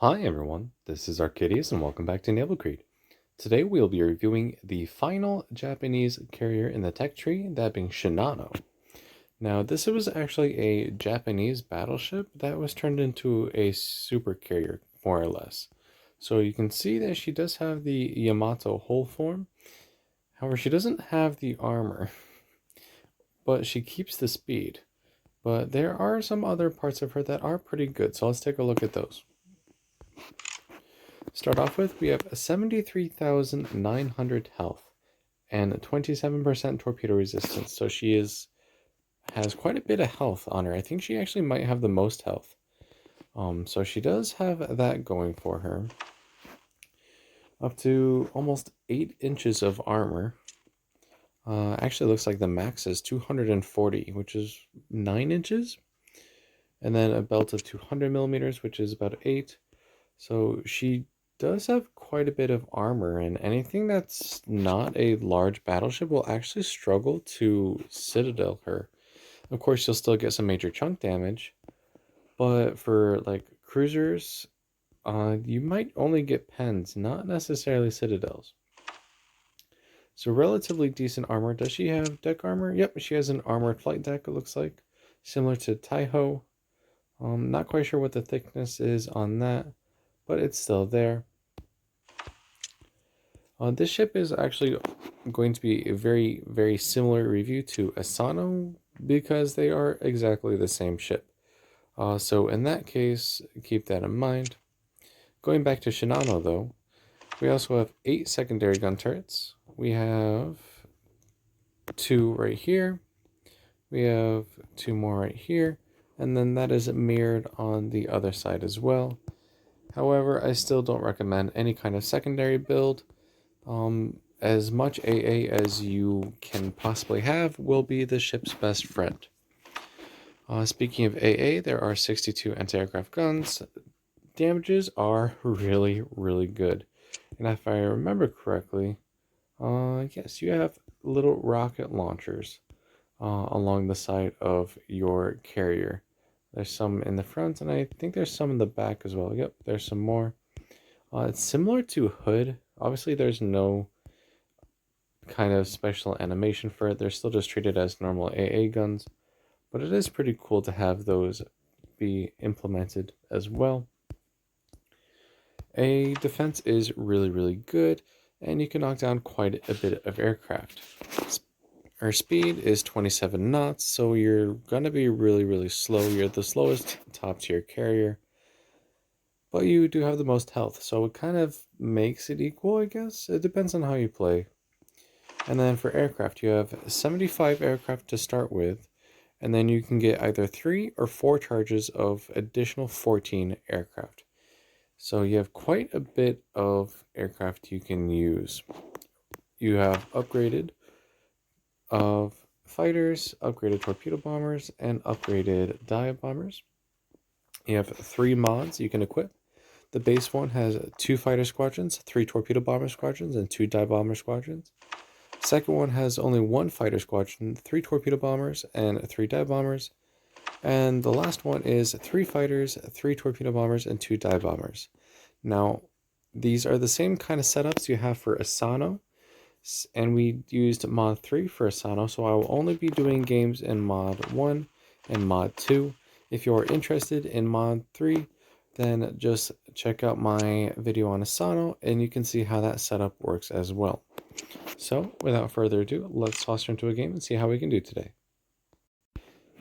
Hi everyone, this is Arcadius and welcome back to Naval. Today we'll be reviewing the final Japanese carrier in the tech tree, that being Shinano. Now this was actually a Japanese battleship that was turned into a super carrier, more or less. So you can see that she does have the Yamato hull form, however she doesn't have the armor, but she keeps the speed. But there are some other parts of her that are pretty good, so let's take a look at those. Start off with, we have 73,900 health and 27% torpedo resistance. So has quite a bit of health on her. I think she actually might have the most health. So she does have that going for her. Up to almost 8 inches of armor. Actually looks like the max is 240, which is 9 inches. And then a belt of 200 millimeters, which is about 8. So she does have quite a bit of armor, and anything that's not a large battleship will actually struggle to citadel her. Of course, you'll still get some major chunk damage, but for like cruisers, you might only get pens, not necessarily citadels. So relatively decent armor. Does she have deck armor? Yep, she has an armored flight deck, it looks like. Similar to Taiho. Not quite sure what the thickness is on that, but it's still there. This ship is actually going to be a very, very similar review to Asano because they are exactly the same ship. So in that case, keep that in mind. Going back to Shinano though, we also have 8 secondary gun turrets. We have 2 right here. We have 2 more right here. And then that is mirrored on the other side as well. However, I still don't recommend any kind of secondary build. As much AA as you can possibly have will be the ship's best friend. Speaking of AA, there are 62 anti-aircraft guns. Damages are really, really good. And if I remember correctly, yes, you have little rocket launchers along the side of your carrier. There's some in the front, and I think there's some in the back as well. Yep, there's some more. It's similar to Hood. Obviously, there's no kind of special animation for it. They're still just treated as normal AA guns, but it is pretty cool to have those be implemented as well. A defense is really, really good, and you can knock down quite a bit of aircraft. Our speed is 27 knots, so you're gonna be really, really slow. You're the slowest top tier carrier, but you do have the most health, so it kind of makes it equal, I guess. It depends on how you play. And then for aircraft, you have 75 aircraft to start with, and then you can get either 3 or 4 charges of additional 14 aircraft. So you have quite a bit of aircraft you can use. You have upgraded of fighters, upgraded torpedo bombers, and upgraded dive bombers. You have 3 mods you can equip. The base one has 2 fighter squadrons, 3 torpedo bomber squadrons, and 2 dive bomber squadrons. Second one has only 1 fighter squadron, 3 torpedo bombers, and 3 dive bombers. And the last one is 3 fighters, 3 torpedo bombers, and 2 dive bombers. Now, these are the same kind of setups you have for Asano, and we used mod 3 for Asano, so I will only be doing games in mod 1 and mod 2. If you're interested in mod 3, then just check out my video on Asano, and you can see how that setup works as well. So, without further ado, let's toss her into a game and see how we can do today.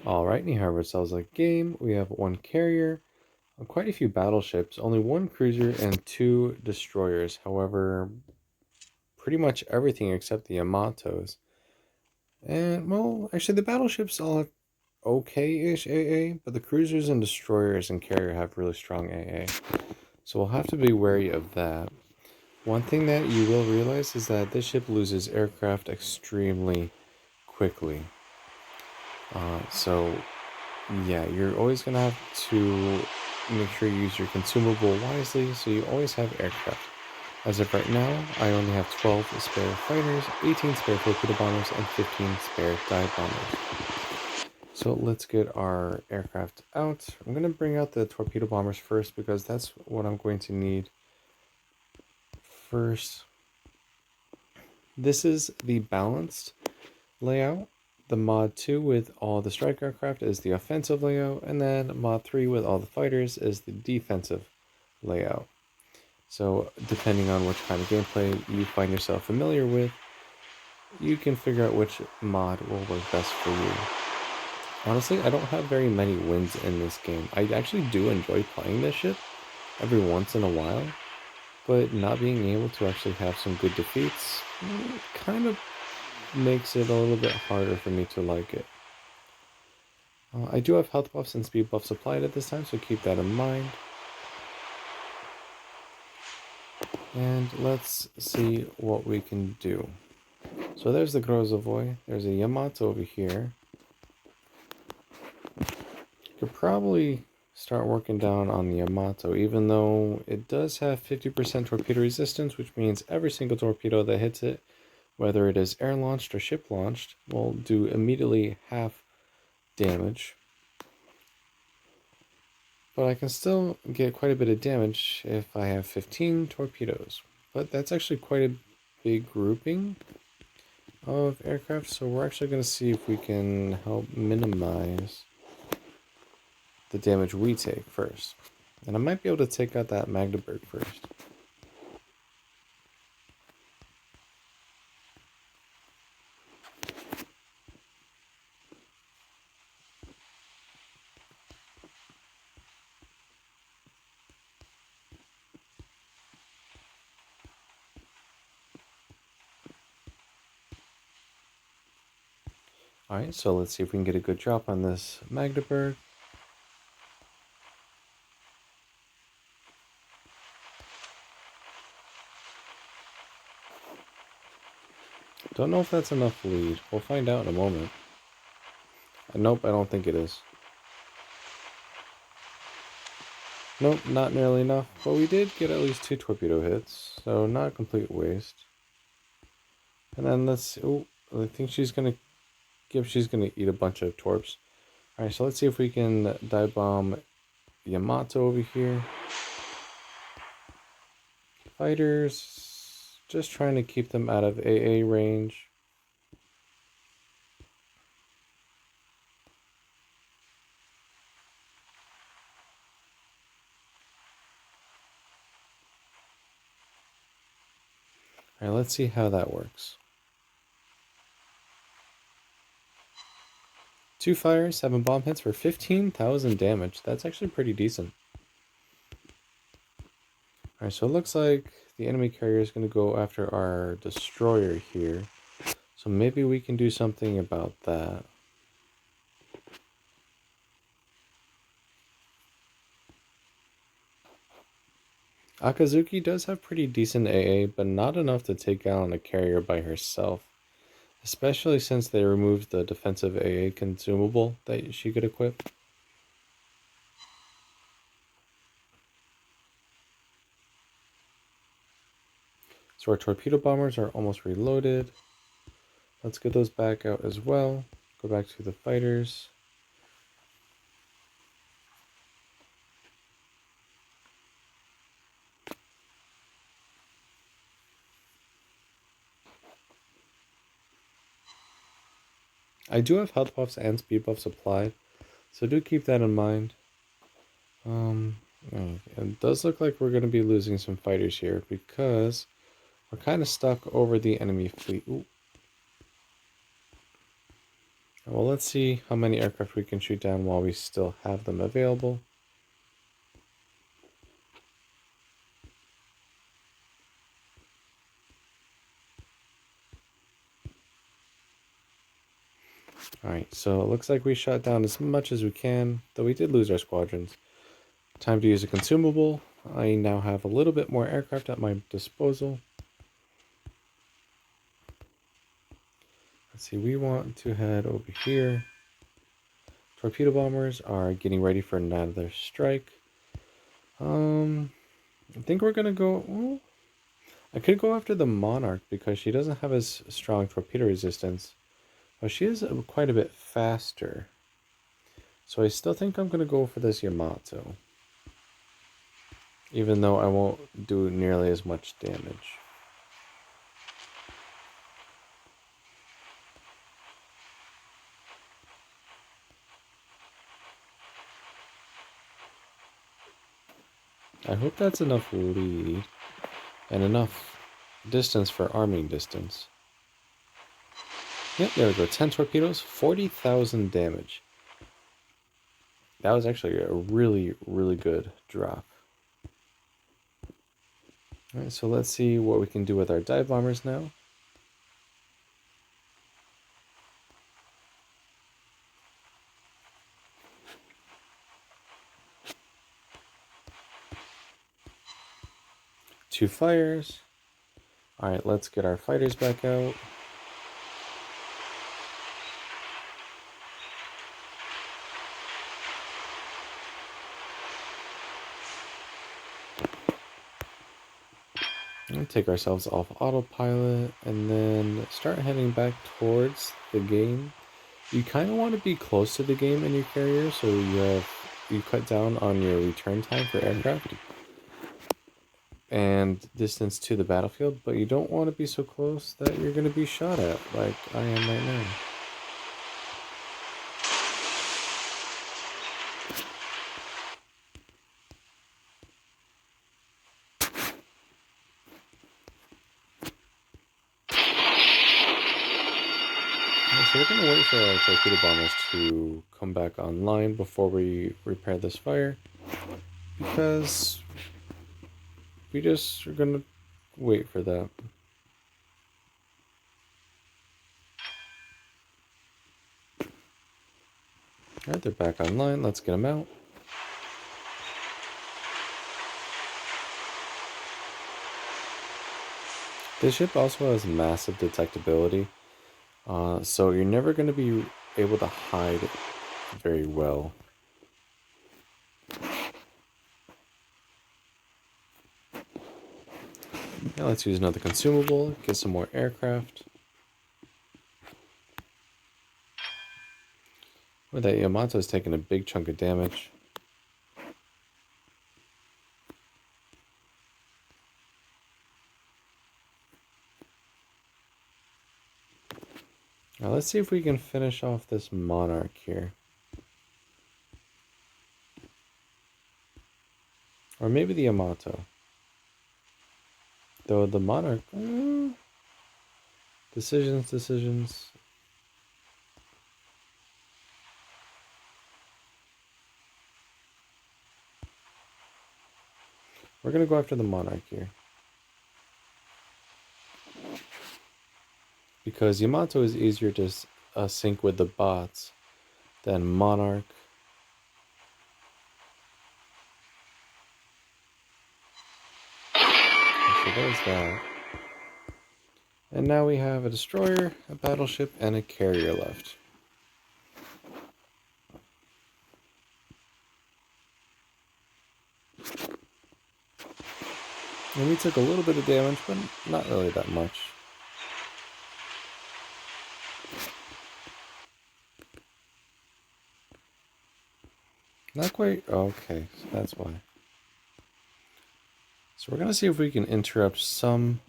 Alright, we have ourselves a game. We have 1 carrier, quite a few battleships, only 1 cruiser, and 2 destroyers. However, pretty much everything except the Yamatos. And, well, actually the battleships all have okay-ish AA, but the cruisers and destroyers and carrier have really strong AA. So we'll have to be wary of that. One thing that you will realize is that this ship loses aircraft extremely quickly. So, yeah, you're always going to have to make sure you use your consumable wisely, so you always have aircraft. As of right now, I only have 12 spare fighters, 18 spare torpedo bombers, and 15 spare dive bombers. So let's get our aircraft out. I'm going to bring out the torpedo bombers first because that's what I'm going to need first. This is the balanced layout. The mod 2 with all the strike aircraft is the offensive layout, and then mod 3 with all the fighters is the defensive layout. So depending on which kind of gameplay you find yourself familiar with, you can figure out which mod will work best for you. Honestly, I don't have very many wins in this game. I actually do enjoy playing this ship every once in a while, but not being able to actually have some good defeats kind of makes it a little bit harder for me to like it. I do have health buffs and speed buffs applied at this time, so keep that in mind. And let's see what we can do. So there's the Grozavoy. There's a Yamato over here. Could probably start working down on the Yamato, even though it does have 50% torpedo resistance, which means every single torpedo that hits it, whether it is air launched or ship launched, will do immediately half damage. But I can still get quite a bit of damage if I have 15 torpedoes. But that's actually quite a big grouping of aircraft, so we're actually going to see if we can help minimize the damage we take first. And I might be able to take out that Magdeburg first. Alright, so let's see if we can get a good drop on this Magdeburg. Don't know if that's enough lead. We'll find out in a moment. Nope, I don't think it is. Nope, not nearly enough, but we did get at least 2 torpedo hits, so not a complete waste. And then let's see. Oh, I think she's gonna eat a bunch of torps. Alright, so let's see if we can dive bomb Yamato over here. Fighters, just trying to keep them out of AA range. Alright, let's see how that works. 2 fires, 7 bomb hits for 15,000 damage. That's actually pretty decent. Alright, so it looks like the enemy carrier is going to go after our destroyer here. So maybe we can do something about that. Akazuki does have pretty decent AA, but not enough to take down a carrier by herself. Especially since they removed the defensive AA consumable that she could equip. So our torpedo bombers are almost reloaded. Let's get those back out as well. Go back to the fighters. I do have health buffs and speed buffs applied, so do keep that in mind. It does look like we're going to be losing some fighters here because we're kind of stuck over the enemy fleet. Ooh. Well, let's see how many aircraft we can shoot down while we still have them available. Alright, so it looks like we shot down as much as we can, though we did lose our squadrons. Time to use a consumable. I now have a little bit more aircraft at my disposal. Let's see, we want to head over here. Torpedo bombers are getting ready for another strike. I think we're gonna go. Well, I could go after the Monarch because she doesn't have as strong torpedo resistance, but she is quite a bit faster. So I still think I'm going to go for this Yamato, even though I won't do nearly as much damage. I hope that's enough lead and enough distance for arming distance. Yep, there we go. 10 torpedoes, 40,000 damage. That was actually a really, really good drop. Alright, so let's see what we can do with our dive bombers now. Two fires. Alright, let's get our fighters back out. And take ourselves off autopilot and then start heading back towards the game. You kind of want to be close to the game in your carrier so you cut down on your return time for aircraft and distance to the battlefield, but you don't want to be so close that you're going to be shot at like I am right now. So we're going to wait for our torpedo bombers to come back online before we repair this fire, because we just are going to wait for that. Alright, they're back online. Let's get them out. This ship also has massive detectability, so you're never going to be able to hide very well. Now let's use another consumable, get some more aircraft. Well, that Yamato is taking a big chunk of damage. Now let's see if we can finish off this Monarch here. Or maybe the Yamato. Though the Monarch... Decisions. We're going to go after the Monarch here. Because Yamato is easier to sync with the bots than Monarch. So there's that. And now we have a destroyer, a battleship, and a carrier left. And we took a little bit of damage, but not really that much. Not quite. Okay, so that's why. So we're going to see if we can interrupt some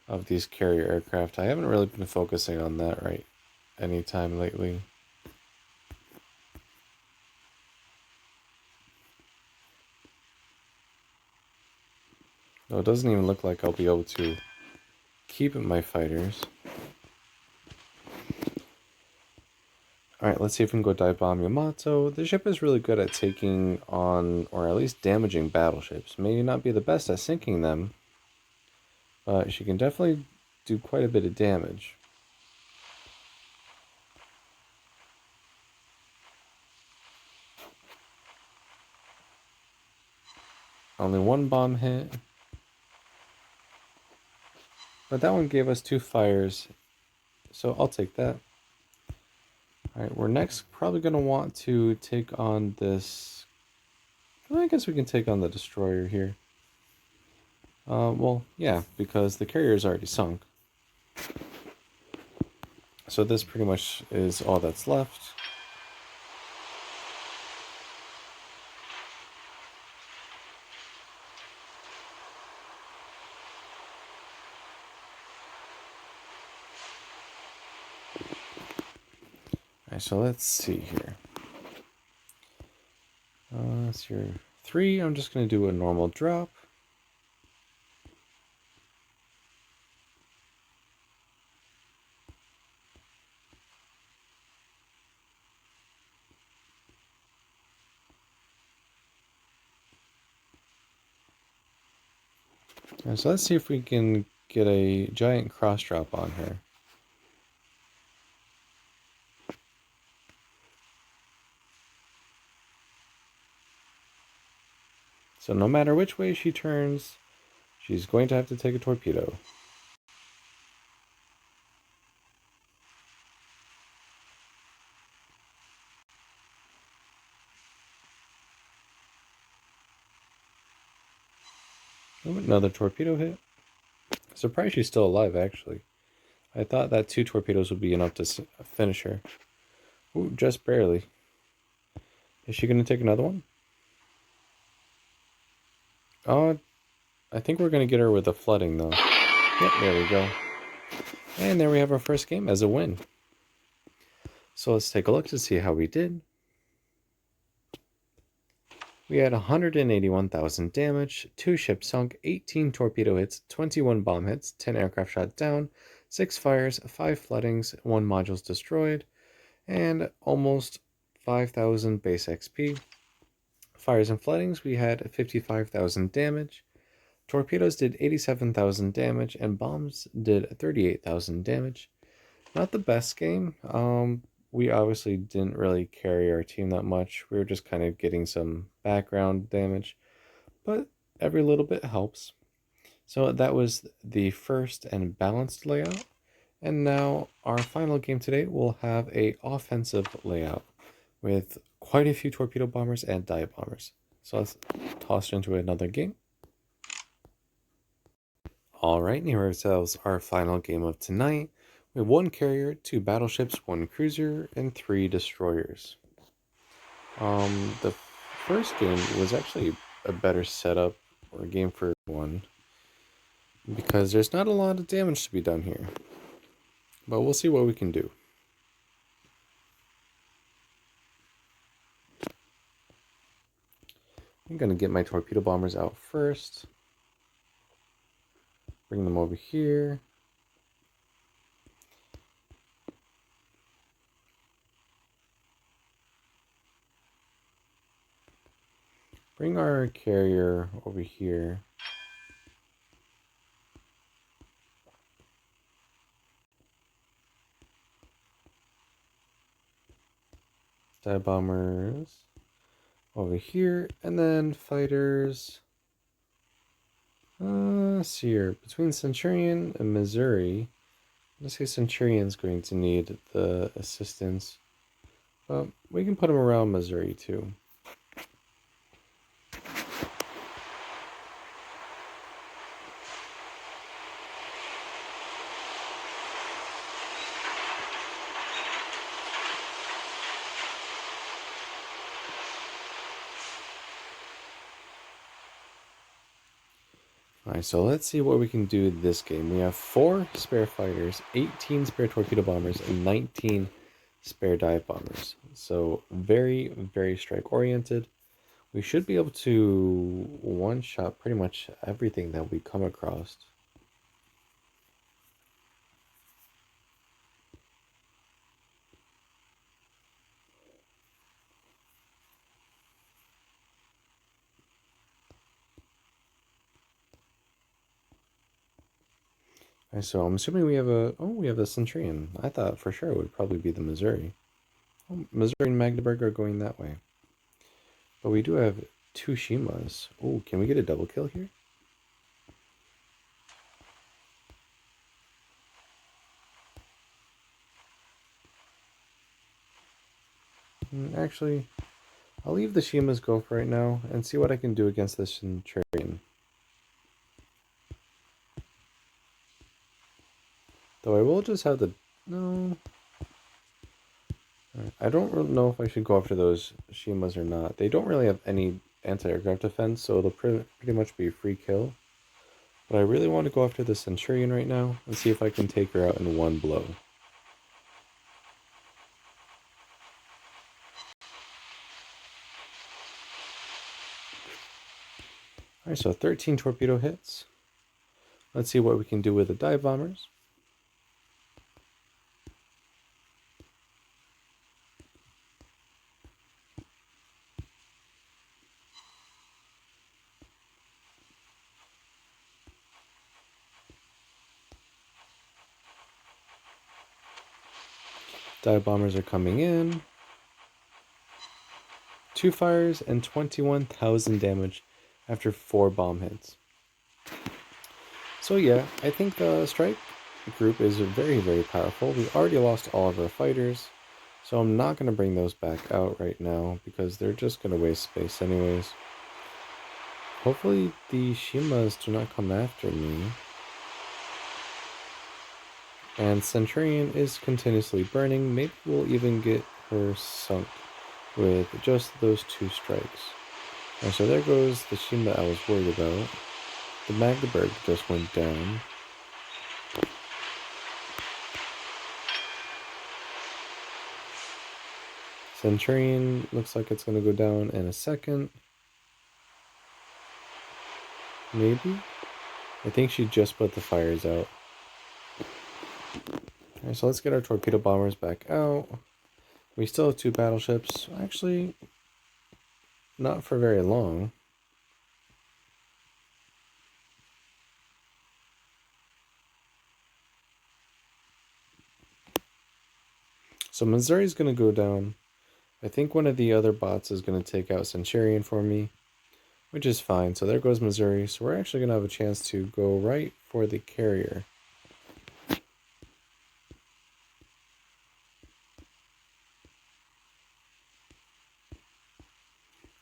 of these carrier aircraft. I haven't really been focusing on that right anytime lately. No, it doesn't even look like I'll be able to keep my fighters. Alright, let's see if we can go dive bomb Yamato. The ship is really good at taking on, or at least damaging battleships. May not be the best at sinking them, but she can definitely do quite a bit of damage. Only one bomb hit. But that one gave us 2 fires, so I'll take that. Alright, we're next probably going to want to take on this... Well, I guess we can take on the destroyer here. Well, yeah, because the carrier is already sunk. So this pretty much is all that's left. Alright, so let's see here. That's your 3. I'm just going to do a normal drop. Alright, so let's see if we can get a giant cross drop on her. So no matter which way she turns, she's going to have to take a torpedo. Oh, another torpedo hit. Surprised she's still alive, actually. I thought that 2 torpedoes would be enough to finish her. Ooh, just barely. Is she going to take another one? Oh, I think we're going to get her with a flooding, though. Yep, there we go. And there we have our first game as a win. So let's take a look to see how we did. We had 181,000 damage, 2 ships sunk, 18 torpedo hits, 21 bomb hits, 10 aircraft shot down, 6 fires, 5 floodings, 1 modules destroyed, and almost 5,000 base XP. Fires and floodings, we had 55,000 damage, torpedoes did 87,000 damage, and bombs did 38,000 damage. Not the best game. We obviously didn't really carry our team that much. We were just kind of getting some background damage, but every little bit helps. So that was the first and balanced layout. And now our final game today will have a offensive layout with quite a few torpedo bombers and dive bombers. So let's toss into another game. Alright, here ourselves our final game of tonight. We have 1 carrier, 2 battleships, 1 cruiser, and 3 destroyers. The first game was actually a better setup or a game for one because there's not a lot of damage to be done here. But we'll see what we can do. I'm going to get my torpedo bombers out first. Bring them over here. Bring our carrier over here. Dive bombers over here, and then fighters. Let's see here. Between Centurion and Missouri, let's say Centurion's going to need the assistance. But we can put him around Missouri too. Alright, so let's see what we can do this game. We have 4 spare fighters, 18 spare torpedo bombers, and 19 spare dive bombers. So very, very strike oriented. We should be able to one-shot pretty much everything that we come across. Alright, so I'm assuming we have a Centurion. I thought for sure it would probably be the Missouri. Oh, Missouri and Magdeburg are going that way. But we do have 2 Shimas. Oh, can we get a double kill here? Actually, I'll leave the Shimas go for right now and see what I can do against this Centurion. Though I will just have the... No. I don't know if I should go after those Shimas or not. They don't really have any anti-aircraft defense, so it'll pretty much be a free kill. But I really want to go after the Centurion right now and see if I can take her out in one blow. Alright, so 13 torpedo hits. Let's see what we can do with the dive bombers. Dive bombers are coming in. 2 fires and 21,000 damage after 4 bomb hits. So yeah, I think the strike group is very, very powerful. We already lost all of our fighters, so I'm not going to bring those back out right now because they're just going to waste space anyways. Hopefully the Shimas do not come after me. And Centurion is continuously burning. Maybe we'll even get her sunk with just those 2 strikes. And so there goes the Shima I was worried about. The Magdeburg just went down. Centurion looks like it's going to go down in a second. Maybe? I think she just put the fires out. Alright, so let's get our torpedo bombers back out. We still have 2 battleships. Actually, not for very long. So Missouri's going to go down. I think one of the other bots is going to take out Centurion for me, which is fine. So there goes Missouri. So we're actually going to have a chance to go right for the carrier.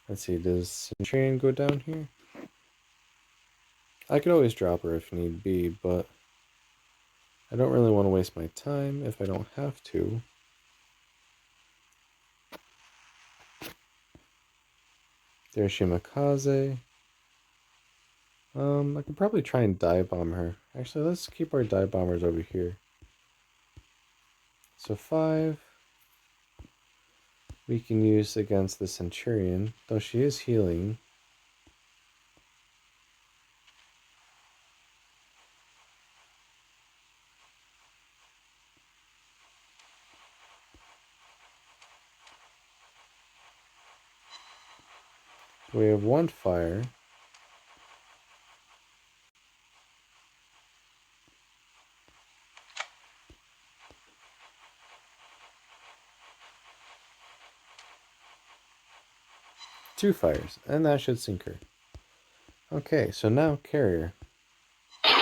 Let's see, does Centurion go down here? I could always drop her if need be, but I don't really want to waste my time if I don't have to. There's Shimakaze. I could probably try and dive bomb her. Actually, let's keep our dive bombers over here. So 5 we can use against the Centurion, though she is healing. We have 1 fire. Two fires, and that should sink her. Okay, so now carrier. There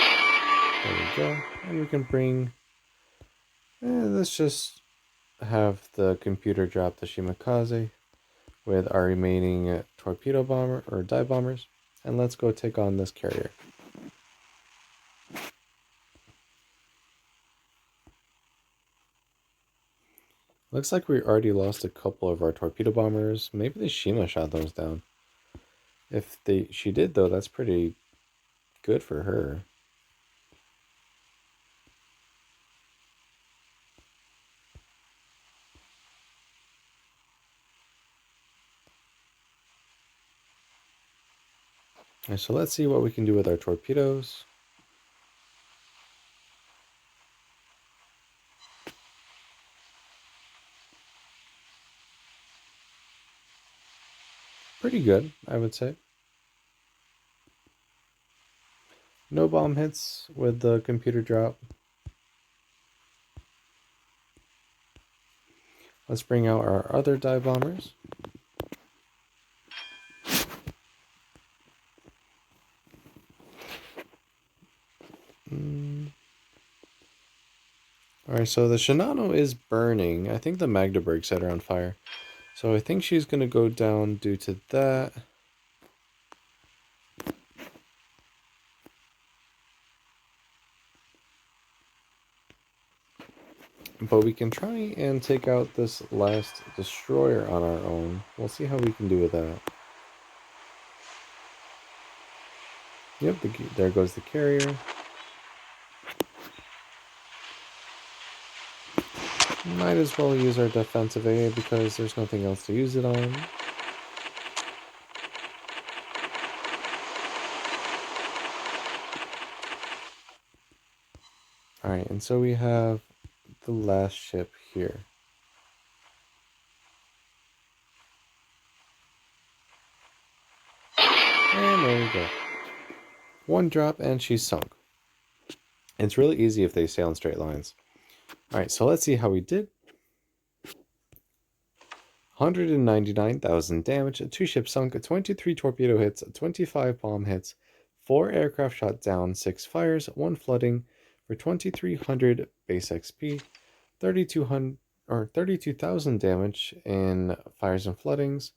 we go. And we can bring... let's just have the computer drop the Shimakaze with our remaining torpedo bomber, or dive bombers. And let's go take on this carrier. Looks like we already lost a couple of our torpedo bombers. Maybe the Shima shot those down. If she did though, that's pretty good for her. Alright, so let's see what we can do with our torpedoes. Pretty good, I would say. No bomb hits with the computer drop. Let's bring out our other dive bombers. Alright, so the Shinano is burning. I think the Magdeburg set her on fire. So I think she's going to go down due to that. But we can try and take out this last destroyer on our own. We'll see how we can do with that. Yep, there goes the carrier. Might as well use our defensive A because there's nothing else to use it on. Alright, and so we have the last ship here. And there we go. One drop and she's sunk. It's really easy if they sail in straight lines. Alright, so let's see how we did. 199,000 damage, 2 ships sunk, 23 torpedo hits, 25 bomb hits, 4 aircraft shot down, 6 fires, 1 flooding for 2,300 base XP, 3,200 or 32,000 damage in fires and floodings,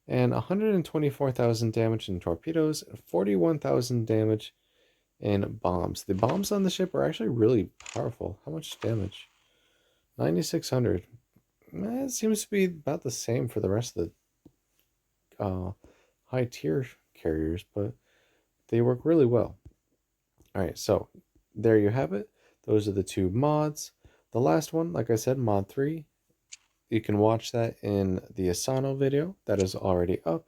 and 124,000 damage in torpedoes, 41,000 damage in bombs. The bombs on the ship are actually really powerful. How much damage? 9,600. It seems to be about the same for the rest of the high tier carriers, but they work really well. Alright, so there you have it. Those are the 2 mods. The last one, like I said, mod 3, you can watch that in the Asano video that is already up.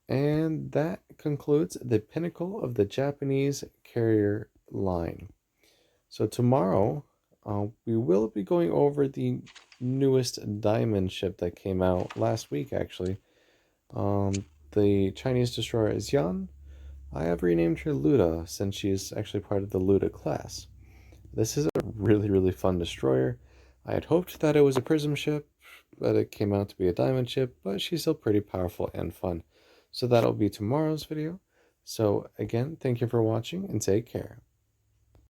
And that concludes the pinnacle of the Japanese carrier line. So tomorrow, we will be going over the newest diamond ship that came out last week, actually. The Chinese destroyer is Yan. I have renamed her Luda since she is actually part of the Luda class. This is a really, really fun destroyer. I had hoped that it was a prism ship, but it came out to be a diamond ship, but she's still pretty powerful and fun. So that'll be tomorrow's video. So again, thank you for watching and take care.